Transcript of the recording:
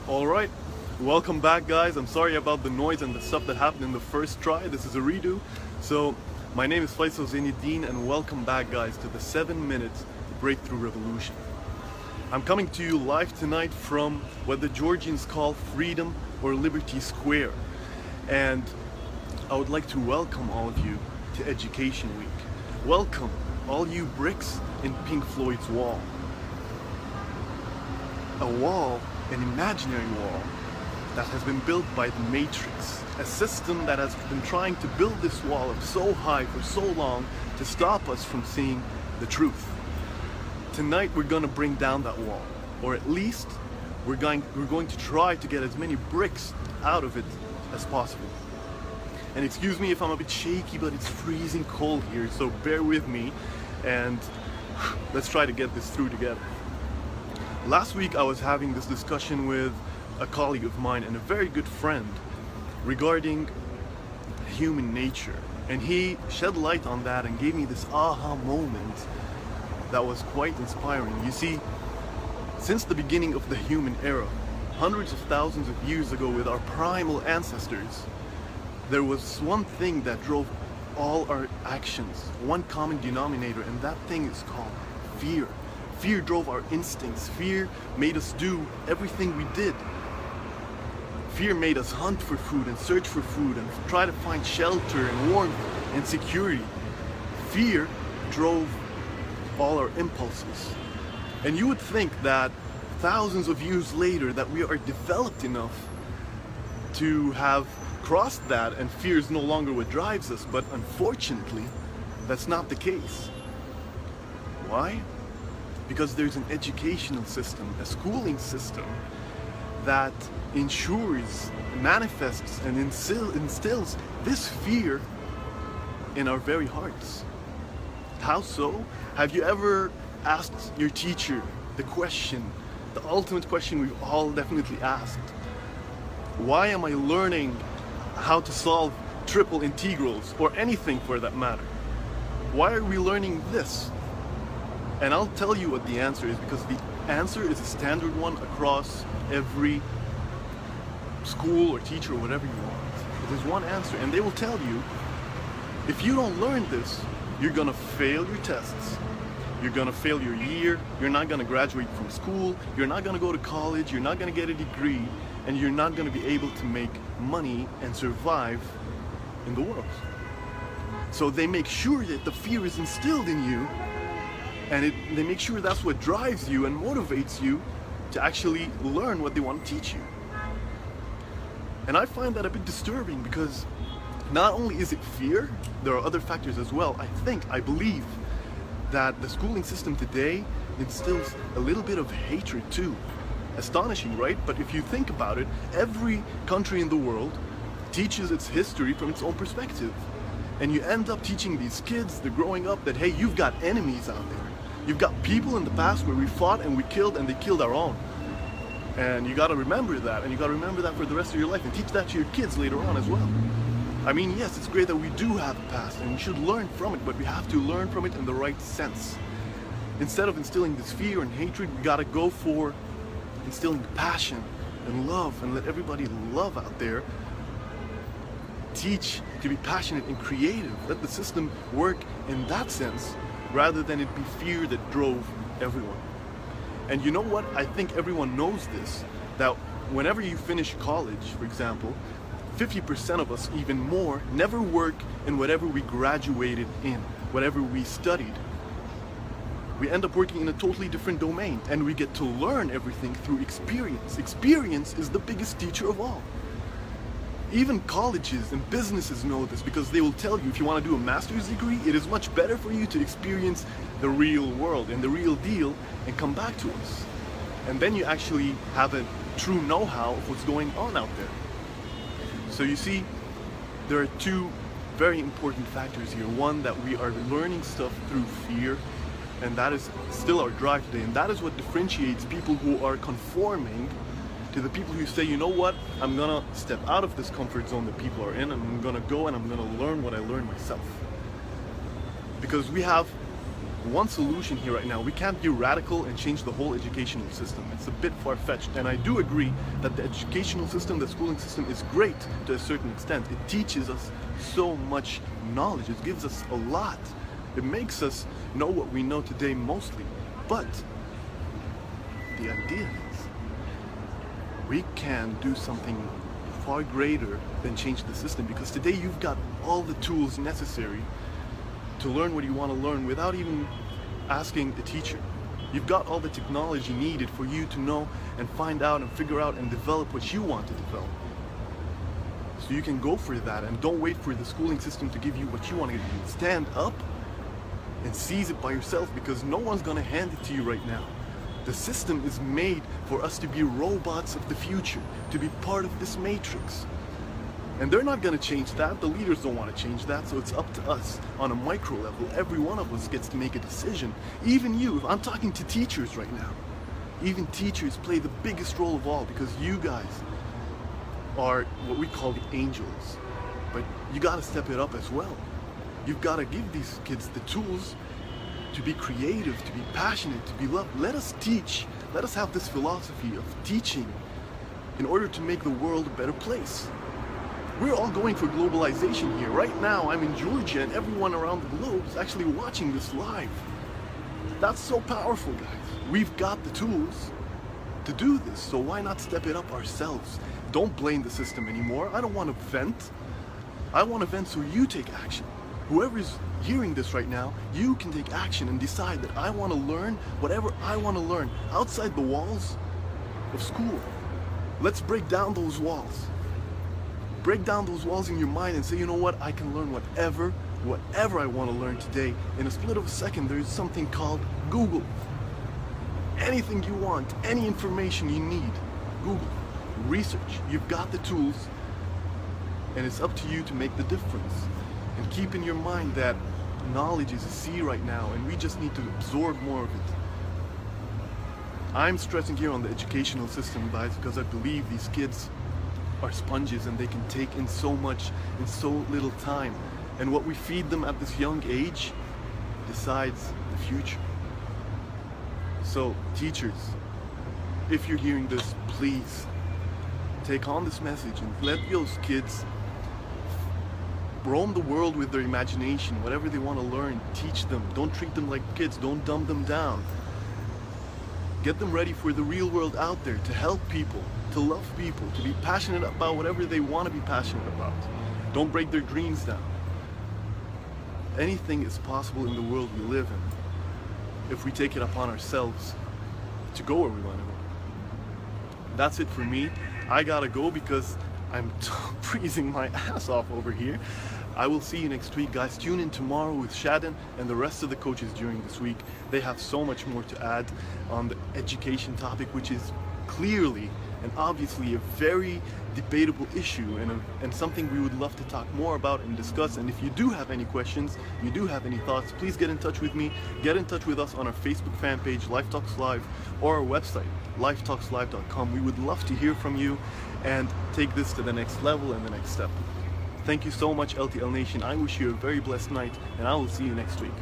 Alright, welcome back guys. I'm sorry about the noise and the stuff that happened in the first try. This is a redo. So, my name is Faisal Zeineddine and welcome back guys to the 7-minute breakthrough revolution. I'm coming to you live tonight from what the Georgians call Freedom or Liberty Square. And I would like to welcome all of you to Education Week. Welcome all you bricks in Pink Floyd's wall. A wall, an imaginary wall, that has been built by the Matrix. A system that has been trying to build this wall up so high for so long to stop us from seeing the truth. Tonight we're gonna bring down that wall, or at least we're going to try to get as many bricks out of it as possible. And excuse me if I'm a bit shaky, but it's freezing cold here, so bear with me and let's try to get this through together. Last week I was having this discussion with a colleague of mine and a very good friend regarding human nature, and he shed light on that and gave me this aha moment that was quite inspiring. You see, since the beginning of the human era, hundreds of thousands of years ago with our primal ancestors, there was one thing that drove all our actions, one common denominator, and that thing is called fear. Fear drove our instincts. Fear made us do everything we did. Fear made us hunt for food and search for food and try to find shelter and warmth and security. Fear drove all our impulses. And you would think that thousands of years later that we are developed enough to have crossed that and fear is no longer what drives us, but unfortunately that's not the case. Why? Because there's an educational system, a schooling system that ensures, manifests and instills this fear in our very hearts. How so? Have you ever asked your teacher the question, the ultimate question we've all definitely asked? Why am I learning how to solve triple integrals or anything for that matter? Why are we learning this? And I'll tell you what the answer is, because the answer is a standard one across every school or teacher or whatever you want. There's one answer, and they will tell you, if you don't learn this, you're gonna fail your tests, you're gonna fail your year, you're not gonna graduate from school, you're not gonna go to college, you're not gonna get a degree, and you're not gonna be able to make money and survive in the world. So they make sure that the fear is instilled in you, and they make sure that's what drives you and motivates you to actually learn what they want to teach you. And I find that a bit disturbing, because not only is it fear, there are other factors as well. I believe that the schooling system today instills a little bit of hatred too. Astonishing, right? But if you think about it, every country in the world teaches its history from its own perspective. And you end up teaching these kids, they're growing up, that hey, you've got enemies out there. You've got people in the past where we fought and we killed and they killed our own. And you gotta remember that, and you gotta remember that for the rest of your life and teach that to your kids later on as well. I mean, yes, it's great that we do have a past and we should learn from it, but we have to learn from it in the right sense. Instead of instilling this fear and hatred, we gotta go for instilling passion and love and let everybody love out there. Teach to be passionate and creative. Let the system work in that sense, rather than it be fear that drove everyone. And you know what? I think everyone knows this, that whenever you finish college, for example, 50% of us, even more, never work in whatever we graduated in, whatever we studied. We end up working in a totally different domain, and we get to learn everything through experience. Experience is the biggest teacher of all. Even colleges and businesses know this, because they will tell you, if you want to do a master's degree, it is much better for you to experience the real world and the real deal and come back to us. And then you actually have a true know-how of what's going on out there. So you see, there are two very important factors here. One, that we are learning stuff through fear, and that is still our drive today. And that is what differentiates people who are conforming to the people who say, you know what, I'm gonna step out of this comfort zone that people are in, and I'm gonna go and I'm gonna learn what I learned myself. Because we have one solution here right now. We can't be radical and change the whole educational system. It's a bit far-fetched, and I do agree that the educational system, the schooling system is great to a certain extent. It teaches us so much knowledge. It gives us a lot. It makes us know what we know today mostly. But the idea is we can do something far greater than change the system, because today you've got all the tools necessary to learn what you want to learn without even asking a teacher. You've got all the technology needed for you to know and find out and figure out and develop what you want to develop. So you can go for that and don't wait for the schooling system to give you what you want to give you. Stand up and seize it by yourself, because no one's going to hand it to you right now. The system is made for us to be robots of the future, to be part of this matrix. And they're not going to change that. The leaders don't want to change that. So it's up to us on a micro level. Every one of us gets to make a decision. Even you. I'm talking to teachers right now. Even teachers play the biggest role of all, because you guys are what we call the angels. But you got to step it up as well. You've got to give these kids the tools to be creative, to be passionate, to be loved. Let us teach. Let us have this philosophy of teaching in order to make the world a better place. We're all going for globalization here. Right now, I'm in Georgia, and everyone around the globe is actually watching this live. That's so powerful, guys. We've got the tools to do this, so why not step it up ourselves? Don't blame the system anymore. I don't want to vent. I want to vent so you take action. Whoever's hearing this right now, you can take action and decide that I want to learn whatever I want to learn outside the walls of school. Let's break down those walls. Break down those walls in your mind and say, you know what, I can learn whatever I want to learn today. In a split of a second, there's something called Google. Anything you want, any information you need, Google. Research. You've got the tools, and it's up to you to make the difference. And keep in your mind that knowledge is a sea right now, and we just need to absorb more of it. I'm stressing here on the educational system, guys, because I believe these kids are sponges and they can take in so much in so little time. And what we feed them at this young age decides the future. So, teachers, if you're hearing this, please take on this message and let those kids roam the world with their imagination. Whatever they want to learn, teach them. Don't treat them like kids. Don't dumb them down. Get them ready for the real world out there, to help people, to love people, to be passionate about whatever they want to be passionate about. Don't break their dreams down. Anything is possible in the world we live in if we take it upon ourselves to go where we want to go. That's it for me. I gotta go because I'm freezing my ass off over here. I will see you next week, guys. Tune in tomorrow with Shadon and the rest of the coaches during this week. They have so much more to add on the education topic, which is clearly and obviously a very debatable issue and something we would love to talk more about and discuss. And if you do have any questions, you do have any thoughts, please get in touch with me. Get in touch with us on our Facebook fan page, Life Talks Live, or our website, lifetalkslive.com. We would love to hear from you and take this to the next level and the next step. Thank you so much, LTL Nation. I wish you a very blessed night, and I will see you next week.